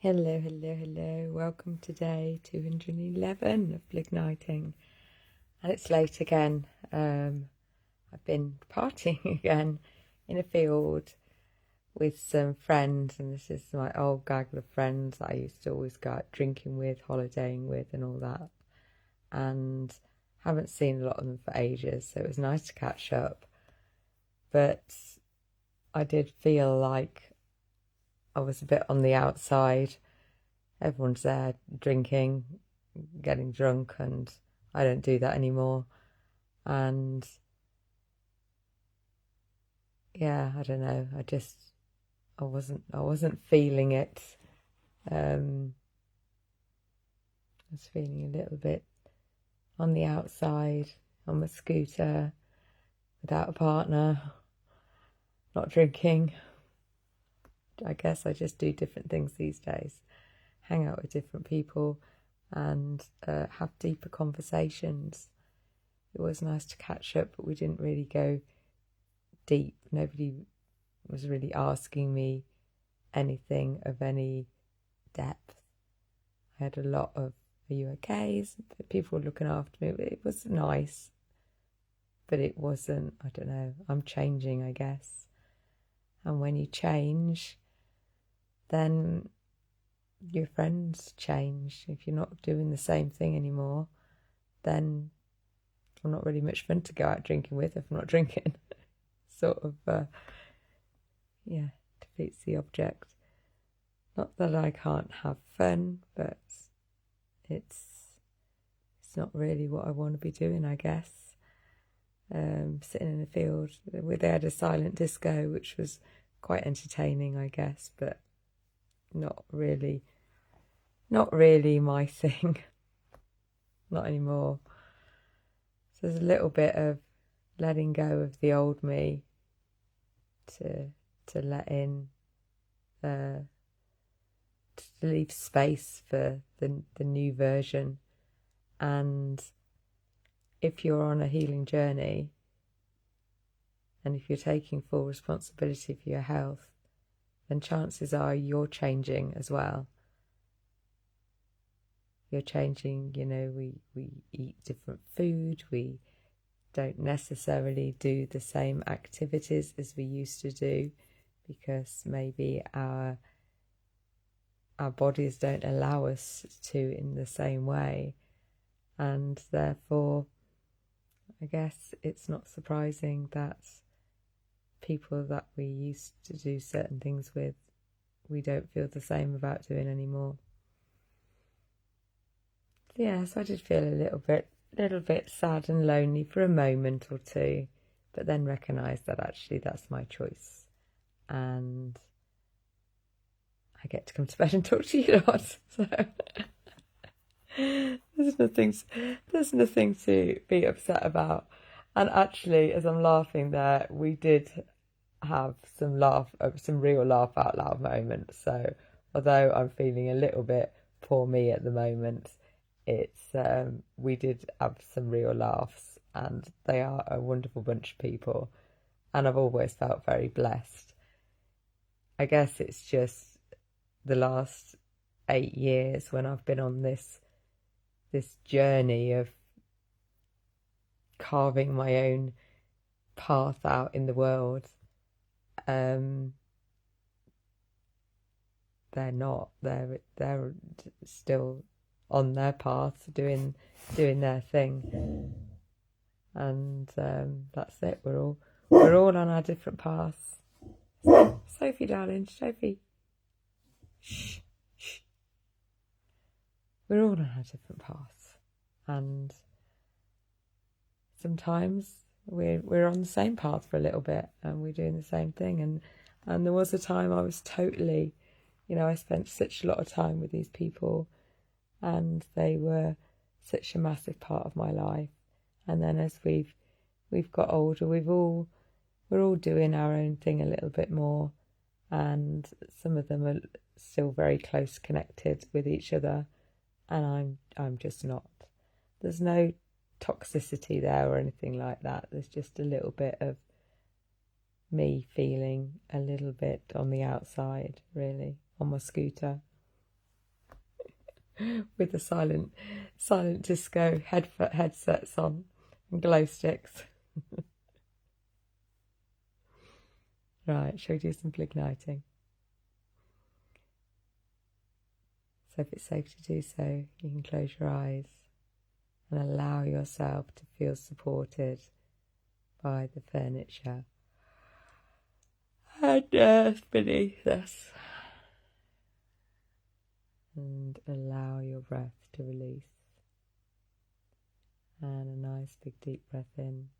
Hello, hello, hello. Welcome to day 211 of Bliniting. And it's late again. I've been partying again in a field with some friends, and this is my old gaggle of friends that I used to always go out drinking with, holidaying with and all that. And haven't seen a lot of them for ages, so it was nice to catch up. But I did feel like I was a bit on the outside. Everyone's there drinking, getting drunk, and I don't do that anymore. And yeah, I don't know. I wasn't feeling it. I was feeling a little bit on the outside, on my scooter, without a partner, not drinking. I guess I just do different things these days, hang out with different people and have deeper conversations. It was nice to catch up, but we didn't really go deep. Nobody was really asking me anything of any depth. I had a lot of, are you okay? People were looking after me. It was nice, but it wasn't, I don't know, I'm changing, I guess. And when you change, then your friends change. If you're not doing the same thing anymore, then I'm not really much fun to go out drinking with if I'm not drinking. Sort of, defeats the object. Not that I can't have fun, but it's not really what I want to be doing, I guess. Sitting in the field, they had a silent disco, which was quite entertaining, I guess, but not really my thing. Not anymore. So there's a little bit of letting go of the old me to let in, to leave space for the new version. And if you're on a healing journey, and if you're taking full responsibility for your health, then chances are you're changing as well. You're changing, we eat different food, we don't necessarily do the same activities as we used to do because maybe our bodies don't allow us to in the same way, and therefore I guess it's not surprising that people that we used to do certain things with, we don't feel the same about doing anymore. Yeah, so I did feel a little bit sad and lonely for a moment or two, but then recognised that actually that's my choice, and I get to come to bed and talk to you lot. So there's nothing to be upset about. And actually, as I'm laughing there, we did have some real laugh out loud moments. So although I'm feeling a little bit poor me at the moment, we did have some real laughs, and they are a wonderful bunch of people, and I've always felt very blessed. I guess it's just the last 8 years when I've been on this journey of carving my own path out in the world. They're still on their path, doing their thing, and that's it. We're all on our different paths. Sophie, darling, Sophie, shh. We're all on our different paths, and sometimes we're on the same path for a little bit, and we're doing the same thing. And there was a time I was totally, I spent such a lot of time with these people, and they were such a massive part of my life. And then as we've got older, we're all doing our own thing a little bit more, and some of them are still very close connected with each other, and I'm just not. There's no toxicity there or anything like that. There's just a little bit of me feeling a little bit on the outside, really, on my scooter, with the silent disco headsets on and glow sticks. Right, shall we do some Bliniting? So if it's safe to do so, you can close your eyes and allow yourself to feel supported by the furniture and earth beneath us. And allow your breath to release. And a nice big deep breath in.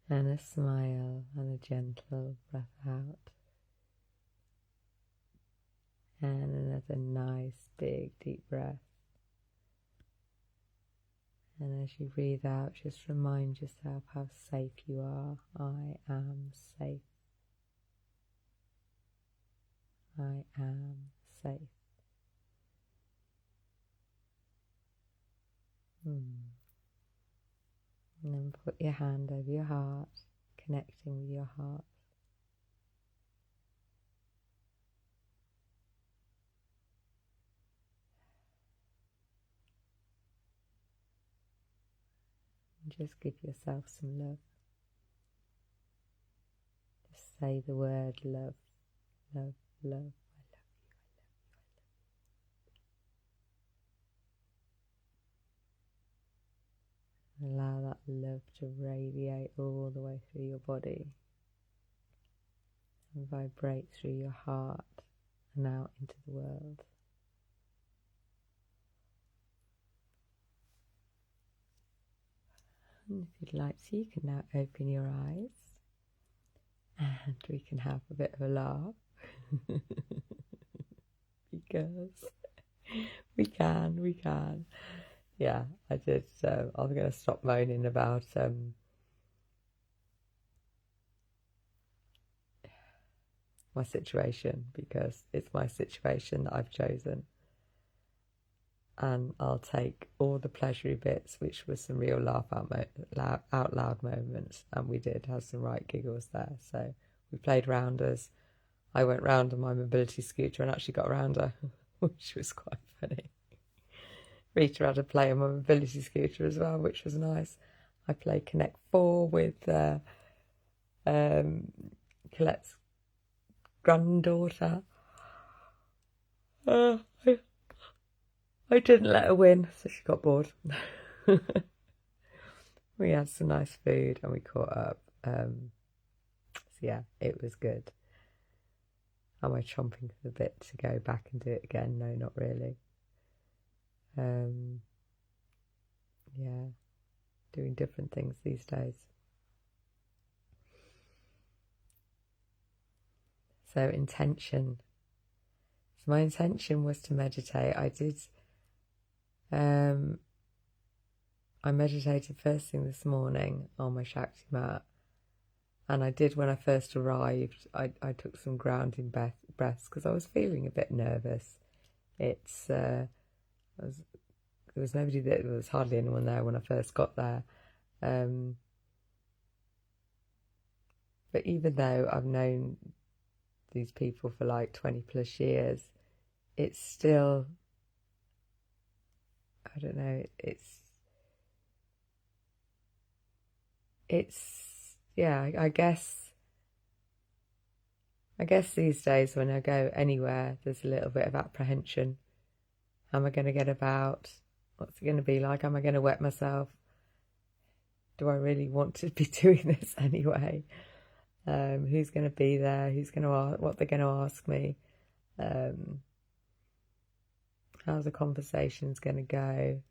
And a smile and a gentle breath out. And another nice big deep breath. And as you breathe out, just remind yourself how safe you are. I am safe. I am safe. And then put your hand over your heart, connecting with your heart. And just give yourself some love. Just say the word love, love, love. Allow that love to radiate all the way through your body and vibrate through your heart and out into the world. And if you'd like to, you can now open your eyes and we can have a bit of a laugh because we can. Yeah, I did. So I'm going to stop moaning about my situation because it's my situation that I've chosen. And I'll take all the pleasury bits, which was some real laugh out loud moments, and we did have some right giggles there. So we played rounders. I went round on my mobility scooter and actually got around her, which was quite funny. Rita had to play on my mobility scooter as well, which was nice. I played Connect 4 with Colette's granddaughter. I didn't let her win, so she got bored. We had some nice food and we caught up. So yeah, it was good. Am I chomping at the bit to go back and do it again? No, not really. Yeah, doing different things these days. So intention. So my intention was to meditate. I meditated first thing this morning on my Shakti mat. And I did when I first arrived. I took some grounding breaths because I was feeling a bit nervous. There was nobody there. There was hardly anyone there when I first got there. But even though I've known these people for like 20 plus years, it's still, I don't know, yeah, I guess these days when I go anywhere, there's a little bit of apprehension. Am I going to get about? What's it going to be like? Am I going to wet myself? Do I really want to be doing this anyway? Who's going to be there? Who's going to ask? What they're going to ask me? How's the conversation's going to go?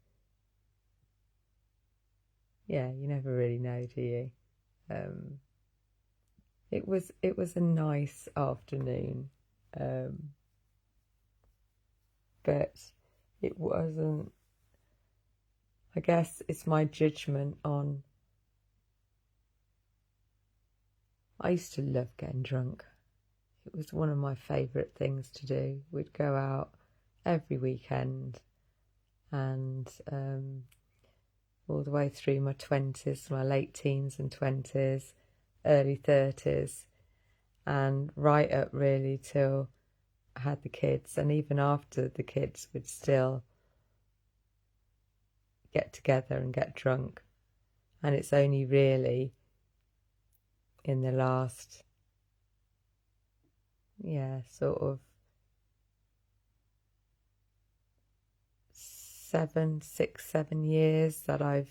Yeah, you never really know, do you? It was a nice afternoon, but it wasn't. I guess it's my judgment on. I used to love getting drunk. It was one of my favourite things to do. We'd go out every weekend, and all the way through my 20s, my late teens and 20s, early 30s, and right up really till I had the kids, and even after the kids would still get together and get drunk. And it's only really in the last, sort of 7 years that I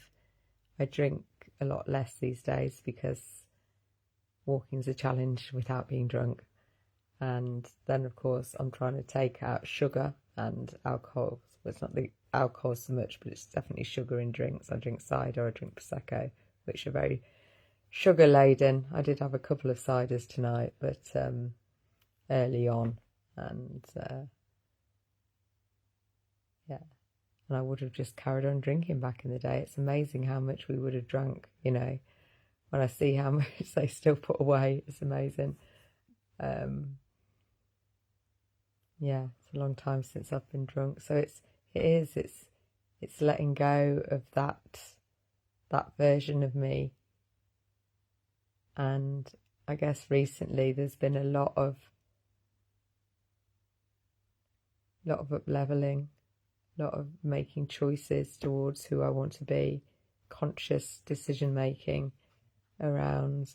drink a lot less these days, because walking's a challenge without being drunk. And then, of course, I'm trying to take out sugar and alcohol. So it's not the alcohol so much, but it's definitely sugar in drinks. I drink cider, I drink Prosecco, which are very sugar laden. I did have a couple of ciders tonight, but early on, and and I would have just carried on drinking back in the day. It's amazing how much we would have drunk, when I see how much they still put away. It's amazing. It's a long time since I've been drunk, so it's letting go of that version of me. And I guess recently there's been a lot of up leveling, a lot of making choices towards who I want to be, conscious decision making around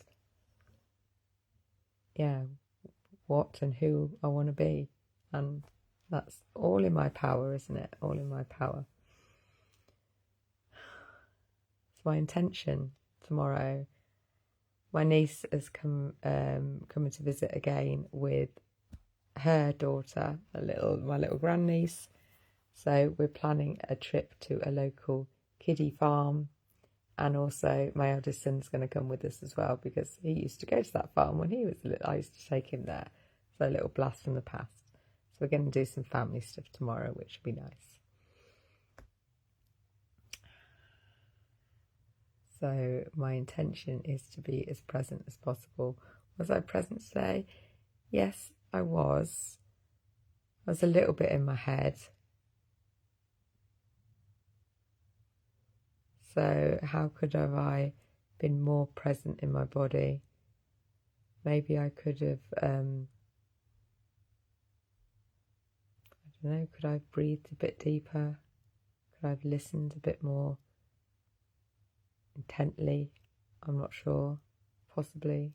what and who I want to be. And that's all in my power, isn't it? All in my power. It's my intention tomorrow. My niece has coming to visit again with her daughter, my little grandniece. So we're planning a trip to a local kiddie farm, and also my eldest son's going to come with us as well, because he used to go to that farm when he was little. I used to take him there. So a little blast from the past. So we're going to do some family stuff tomorrow, which will be nice. So my intention is to be as present as possible. Was I present today? Yes, I was. I was a little bit in my head. So how could have I been more present in my body? Maybe I could have, I don't know, could I have breathed a bit deeper? Could I have listened a bit more intently? I'm not sure. Possibly.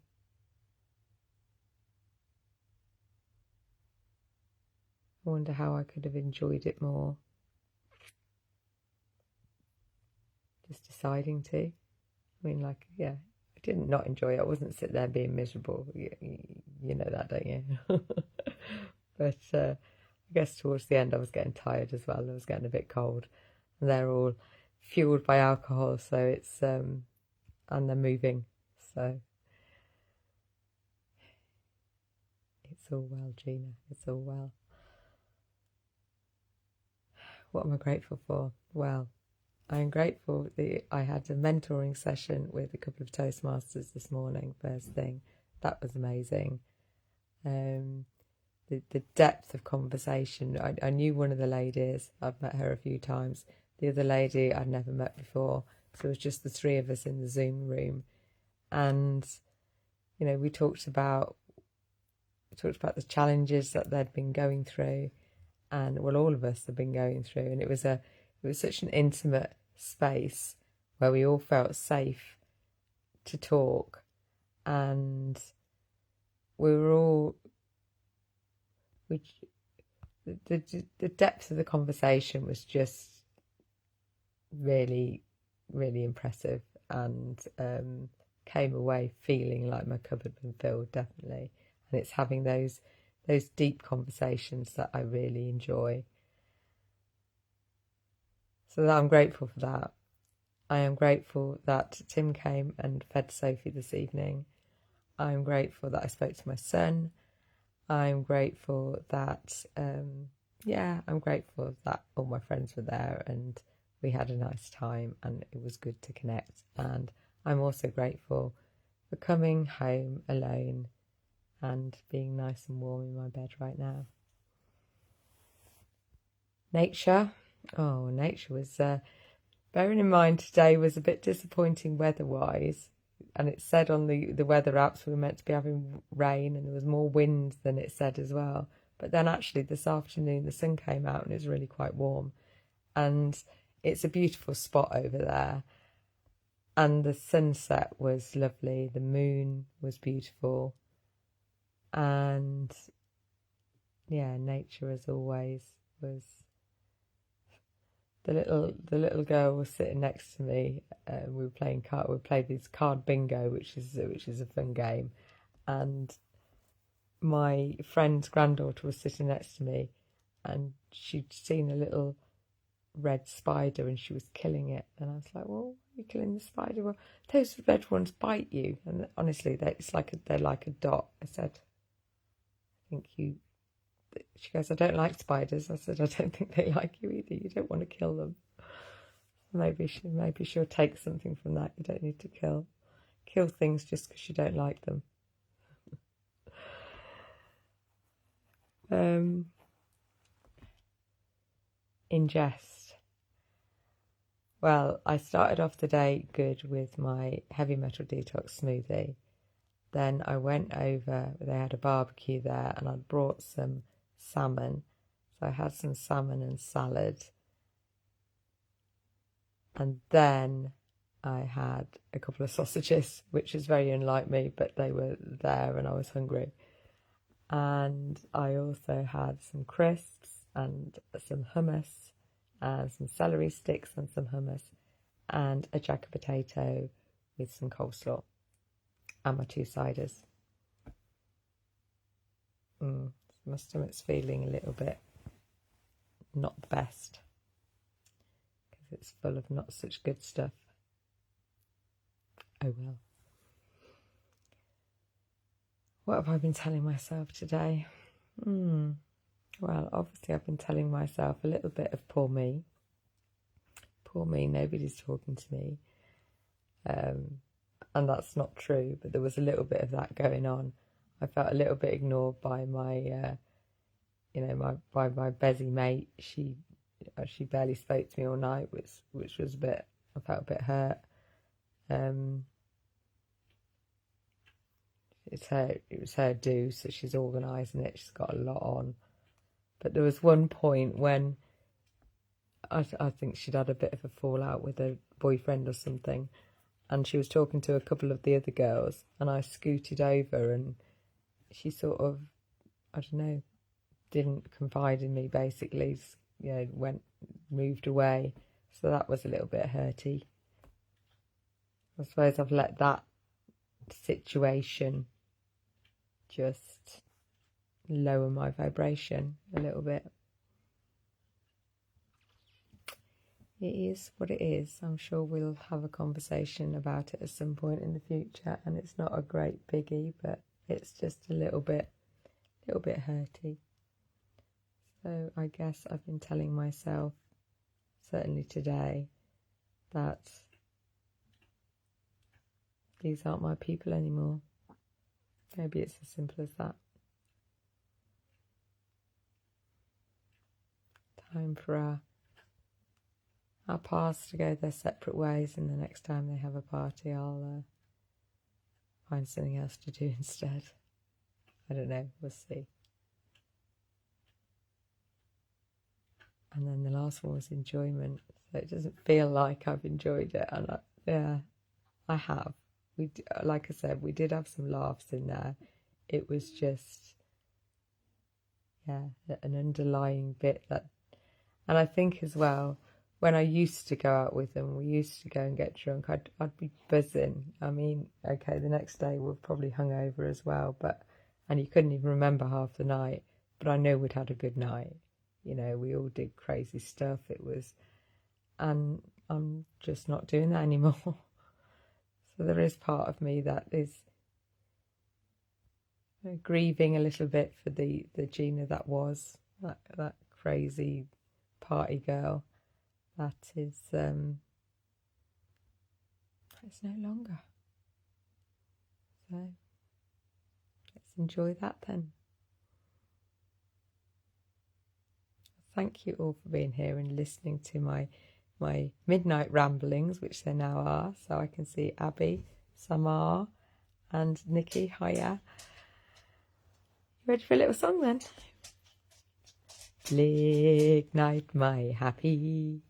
I wonder how I could have enjoyed it more. Just deciding to. I mean, I didn't not enjoy it. I wasn't sitting there being miserable. You know that, don't you? But I guess towards the end I was getting tired as well. I was getting a bit cold. And they're all fueled by alcohol, so it's, and they're moving. So it's all well, Gina. It's all well. What am I grateful for? Well, I'm grateful that I had a mentoring session with a couple of Toastmasters this morning, first thing. That was amazing. The depth of conversation. I knew one of the ladies. I've met her a few times. The other lady I'd never met before. So it was just the three of us in the Zoom room. And, we talked about the challenges that they'd been going through. And, well, all of us have been going through. And it was such an intimate space where we all felt safe to talk, and the depth of the conversation was just really, really impressive, and came away feeling like my cup had been filled, definitely. And it's having those deep conversations that I really enjoy. So I'm grateful for that. I am grateful that Tim came and fed Sophie this evening. I'm grateful that I spoke to my son. I'm grateful that, I'm grateful that all my friends were there and we had a nice time and it was good to connect. And I'm also grateful for coming home alone and being nice and warm in my bed right now. Nature. Oh, nature was, bearing in mind today was a bit disappointing weather-wise. and it said on the weather apps we were meant to be having rain, and there was more wind than it said as well. But then actually this afternoon the sun came out and it was really quite warm, and it's a beautiful spot over there, and the sunset was lovely, the moon was beautiful, and yeah, nature as always was. The little girl was sitting next to me. We were playing card. We played this card bingo, which is a fun game, and my friend's granddaughter was sitting next to me, and she'd seen a little red spider and she was killing it, and I was like, "Well, you're killing the spider. Well, those red ones bite you." And honestly, they're like a dot. I said, "I think you." She goes, "I don't like spiders." I said, "I don't think they like you either. You don't want to kill them." Maybe she'll take something from that. You don't need to kill things just because you don't like them. Ingest. Well, I started off the day good with my heavy metal detox smoothie. Then I went over. They had a barbecue there, and I'd brought some salmon. So I had some salmon and salad. And then I had a couple of sausages, which is very unlike me, but they were there and I was hungry. And I also had some crisps and some hummus and some celery sticks and some hummus and a jacket potato with some coleslaw and my 2 ciders. My stomach's feeling a little bit not the best because it's full of not such good stuff. Oh well. What have I been telling myself today? Well, obviously I've been telling myself a little bit of poor me. Poor me, nobody's talking to me. And that's not true, but there was a little bit of that going on. I felt a little bit ignored by my, by my busy mate. She barely spoke to me all night, which was I felt a bit hurt. It was her due, so she's organising it. She's got a lot on. But there was one point when I think she'd had a bit of a fallout with her boyfriend or something, and she was talking to a couple of the other girls, and I scooted over, and she sort of, I don't know, didn't confide in me, basically, moved away. So that was a little bit hurty. I suppose I've let that situation just lower my vibration a little bit. It is what it is. I'm sure we'll have a conversation about it at some point in the future, and it's not a great biggie, but it's just a little bit hurty. So I guess I've been telling myself, certainly today, that these aren't my people anymore. Maybe it's as simple as that. Time for our paths to go their separate ways, and the next time they have a party, I'll find something else to do instead. I don't know, we'll see. And then the last one was enjoyment, so it doesn't feel like I've enjoyed it, and I have. Like I said, we did have some laughs in there. It was just, an underlying bit that, and I think as well, when I used to go out with them, we used to go and get drunk, I'd be buzzing. I mean, okay, the next day we're probably hungover as well, and you couldn't even remember half the night, but I know we'd had a good night. We all did crazy stuff. And I'm just not doing that anymore. So there is part of me that is grieving a little bit for the Gina that was, that crazy party girl. That is, it's no longer. So let's enjoy that then. Thank you all for being here and listening to my midnight ramblings, which they now are. So I can see Abby Samar and Nikki, hiya. You ready for a little song then? Blignite my happy,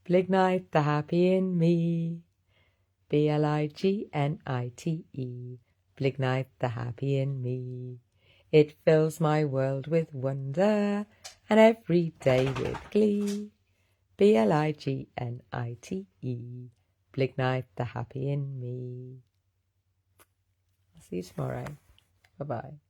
Blignite the happy in me, Blignite, Blignite the happy in me. It fills my world with wonder and every day with glee. Blignite, Blignite the happy in me. I'll see you tomorrow. Bye-bye.